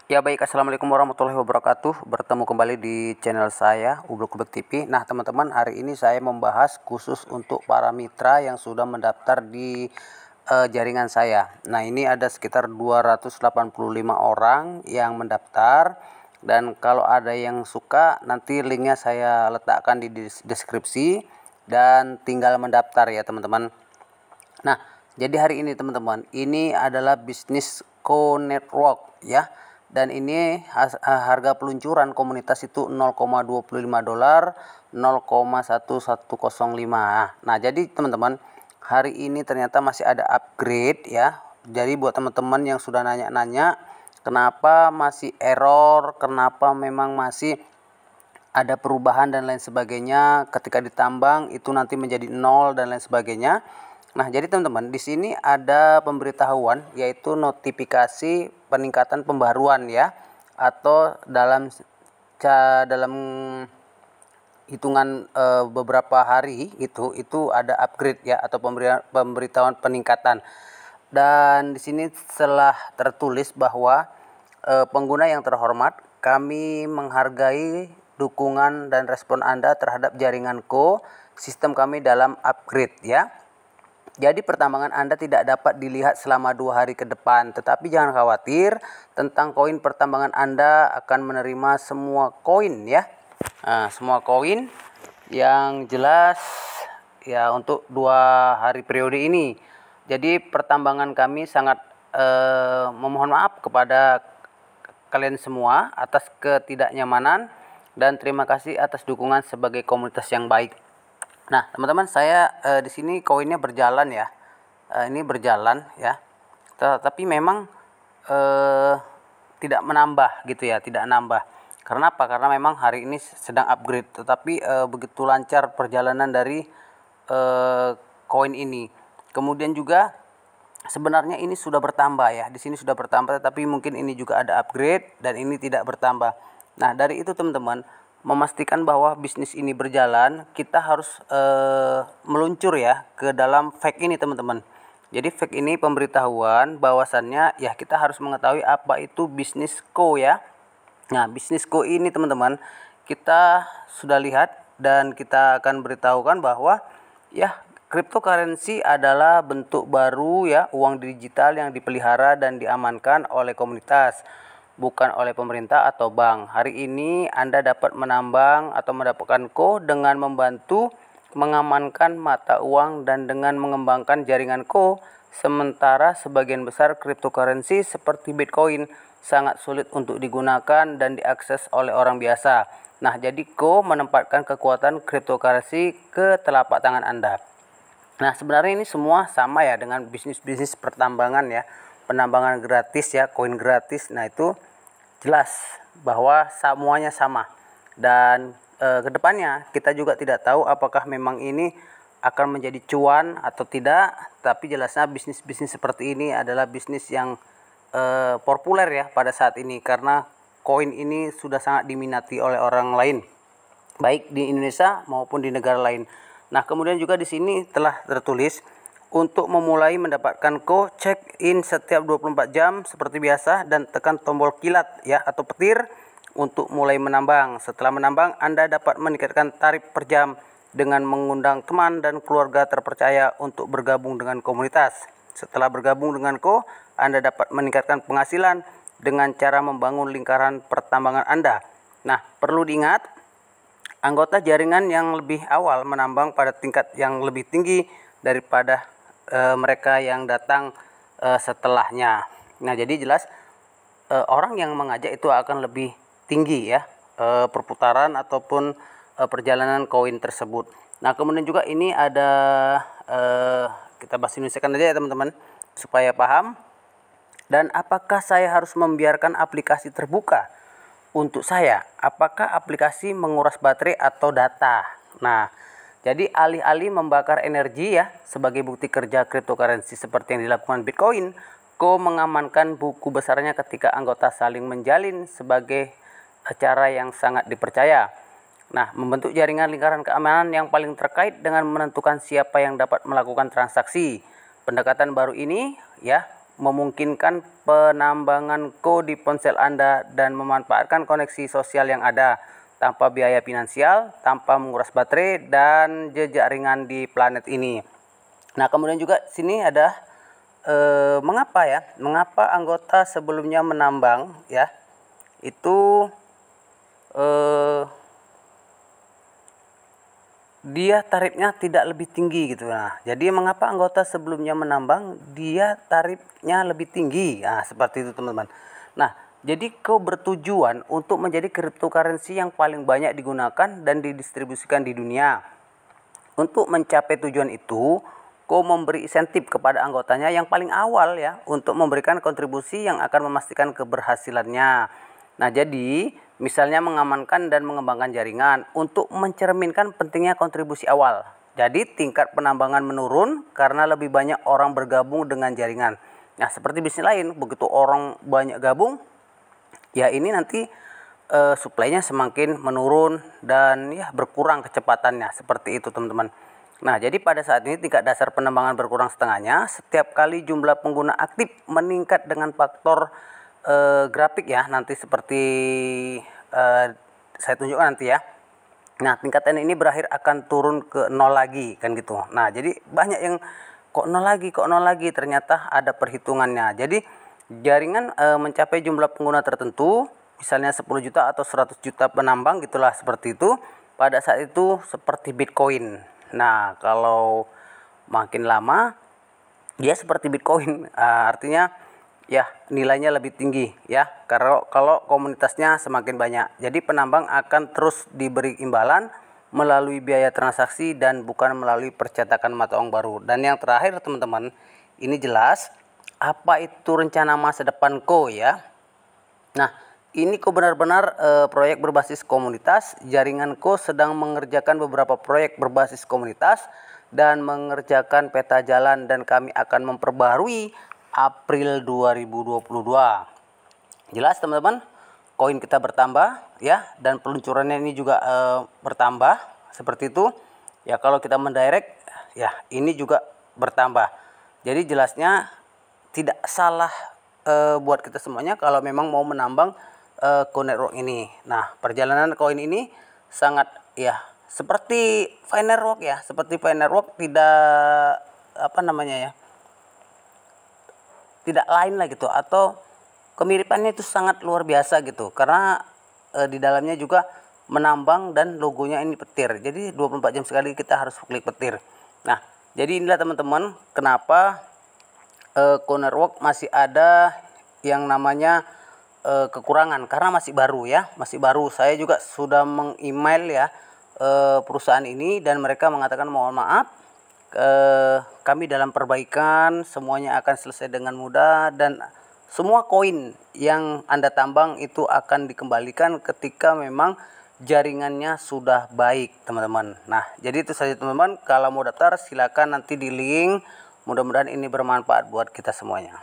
Ya baik, Assalamualaikum warahmatullahi wabarakatuh. Bertemu kembali di channel saya, Ubluk Kubek TV. Nah teman-teman, hari ini saya membahas khusus untuk para mitra yang sudah mendaftar di jaringan saya. Nah ini ada sekitar 285 orang yang mendaftar. Dan kalau ada yang suka, nanti linknya saya letakkan di deskripsi. Dan tinggal mendaftar ya teman-teman. Nah, jadi hari ini teman-teman, ini adalah bisnis co-network ya. Dan ini harga peluncuran komunitas itu $0,25, 0,1105. Nah, jadi teman-teman, hari ini ternyata masih ada upgrade ya. Jadi buat teman-teman yang sudah nanya-nanya, kenapa masih error, kenapa memang masih ada perubahan dan lain sebagainya, ketika ditambang itu nanti menjadi nol dan lain sebagainya. Nah, jadi teman-teman, di sini ada pemberitahuan yaitu notifikasi peningkatan pembaruan ya, atau dalam hitungan beberapa hari itu ada upgrade ya, atau pemberitahuan peningkatan. Dan di sini telah tertulis bahwa pengguna yang terhormat, kami menghargai dukungan dan respon Anda terhadap jaringan sistem kami dalam upgrade ya. Jadi pertambangan Anda tidak dapat dilihat selama 2 hari ke depan, tetapi jangan khawatir, tentang koin pertambangan Anda akan menerima semua koin ya. Nah, semua koin yang jelas ya untuk 2 hari periode ini. Jadi pertambangan kami sangat memohon maaf kepada kalian semua atas ketidaknyamanan, dan terima kasih atas dukungan sebagai komunitas yang baik. Nah, teman-teman, saya di sini koinnya berjalan ya. Ini berjalan ya. Tapi memang tidak menambah gitu ya, tidak nambah. Karena apa? Karena memang hari ini sedang upgrade, tetapi begitu lancar perjalanan dari koin ini. Kemudian juga sebenarnya ini sudah bertambah ya. Di sini sudah bertambah, tapi mungkin ini juga ada upgrade dan ini tidak bertambah. Nah, dari itu teman-teman, memastikan bahwa bisnis ini berjalan, kita harus meluncur ya ke dalam fake ini teman-teman. Jadi fake ini pemberitahuan bahwasannya ya kita harus mengetahui apa itu bisnis co ya. Nah, bisnis co ini teman-teman, kita sudah lihat dan kita akan beritahukan bahwa ya cryptocurrency adalah bentuk baru ya, uang digital yang dipelihara dan diamankan oleh komunitas, bukan oleh pemerintah atau bank. Hari ini Anda dapat menambang atau mendapatkan dengan membantu mengamankan mata uang dan dengan mengembangkan jaringan sementara sebagian besar cryptocurrency seperti Bitcoin sangat sulit untuk digunakan dan diakses oleh orang biasa. Nah, jadi menempatkan kekuatan cryptocurrency ke telapak tangan Anda. Nah, sebenarnya ini semua sama ya dengan bisnis-bisnis pertambangan ya. Penambangan gratis ya, koin gratis. Nah, itu jelas bahwa semuanya sama. Dan kedepannya kita juga tidak tahu apakah memang ini akan menjadi cuan atau tidak. Tapi jelasnya bisnis-bisnis seperti ini adalah bisnis yang populer ya pada saat ini, karena koin ini sudah sangat diminati oleh orang lain, baik di Indonesia maupun di negara lain. Nah, kemudian juga di sini telah tertulis untuk memulai mendapatkan check in setiap 24 jam seperti biasa dan tekan tombol kilat ya atau petir untuk mulai menambang. Setelah menambang, Anda dapat meningkatkan tarif per jam dengan mengundang teman dan keluarga terpercaya untuk bergabung dengan komunitas. Setelah bergabung dengan Anda dapat meningkatkan penghasilan dengan cara membangun lingkaran pertambangan Anda. Nah, perlu diingat, anggota jaringan yang lebih awal menambang pada tingkat yang lebih tinggi daripada mereka yang datang setelahnya. Nah, jadi jelas orang yang mengajak itu akan lebih tinggi ya perputaran ataupun perjalanan koin tersebut. Nah, kemudian juga ini ada kita bahas Indonesia kan aja ya teman-teman supaya paham. Dan apakah saya harus membiarkan aplikasi terbuka untuk saya? Apakah aplikasi menguras baterai atau data? Nah, jadi alih-alih membakar energi ya sebagai bukti kerja cryptocurrency seperti yang dilakukan Bitcoin, mengamankan buku besarnya ketika anggota saling menjalin sebagai cara yang sangat dipercaya. Nah, membentuk jaringan lingkaran keamanan yang paling terkait dengan menentukan siapa yang dapat melakukan transaksi. Pendekatan baru ini ya memungkinkan penambangan di ponsel Anda dan memanfaatkan koneksi sosial yang ada tanpa biaya finansial, tanpa menguras baterai dan jejak ringan di planet ini. Nah, kemudian juga sini ada mengapa anggota sebelumnya menambang ya, itu dia tarifnya tidak lebih tinggi gitu. Nah, jadi mengapa anggota sebelumnya menambang dia tarifnya lebih tinggi? Nah, seperti itu teman-teman. Nah, jadi bertujuan untuk menjadi cryptocurrency yang paling banyak digunakan dan didistribusikan di dunia. Untuk mencapai tujuan itu, memberi insentif kepada anggotanya yang paling awal ya untuk memberikan kontribusi yang akan memastikan keberhasilannya. Nah, jadi misalnya mengamankan dan mengembangkan jaringan untuk mencerminkan pentingnya kontribusi awal. Jadi tingkat penambangan menurun karena lebih banyak orang bergabung dengan jaringan. Nah, seperti bisnis lain, begitu orang banyak gabung, ya ini nanti suplainya semakin menurun dan ya berkurang kecepatannya. Seperti itu teman-teman. Nah, jadi pada saat ini tingkat dasar penambangan berkurang setengahnya setiap kali jumlah pengguna aktif meningkat dengan faktor grafik ya, nanti seperti saya tunjukkan nanti ya. Nah, tingkatan ini berakhir akan turun ke 0 lagi kan gitu. Nah, jadi banyak yang kok 0 lagi, ternyata ada perhitungannya. Jadi jaringan mencapai jumlah pengguna tertentu, misalnya 10 juta atau 100 juta penambang gitulah, seperti itu. Pada saat itu seperti Bitcoin. Nah, kalau makin lama dia seperti Bitcoin, artinya ya nilainya lebih tinggi ya, kalau komunitasnya semakin banyak. Jadi penambang akan terus diberi imbalan melalui biaya transaksi dan bukan melalui percetakan mata uang baru. Dan yang terakhir teman-teman, ini jelas apa itu rencana masa depan ya. Nah, ini benar-benar proyek berbasis komunitas. Jaringan sedang mengerjakan beberapa proyek berbasis komunitas dan mengerjakan peta jalan, dan kami akan memperbarui April 2022. Jelas teman-teman, koin kita bertambah ya, dan peluncurannya ini juga bertambah seperti itu. Ya, kalau kita mendirect ya ini juga bertambah. Jadi jelasnya tidak salah buat kita semuanya kalau memang mau menambang Coin Network ini. Nah, perjalanan koin ini sangat ya seperti Finerwalk ya, seperti Finerwalk, tidak tidak lain lah gitu, atau kemiripannya itu sangat luar biasa gitu, karena di dalamnya juga menambang dan logonya ini petir. Jadi 24 jam sekali kita harus klik petir. Nah, jadi inilah teman-teman kenapa Coin Network masih ada yang namanya kekurangan, karena masih baru ya, masih baru. Saya juga sudah meng-email ya perusahaan ini, dan mereka mengatakan mohon maaf, kami dalam perbaikan, semuanya akan selesai dengan mudah, dan semua koin yang Anda tambang itu akan dikembalikan ketika memang jaringannya sudah baik teman-teman. Nah, jadi itu saja teman-teman. Kalau mau daftar silakan nanti di link. Mudah-mudahan ini bermanfaat buat kita semuanya.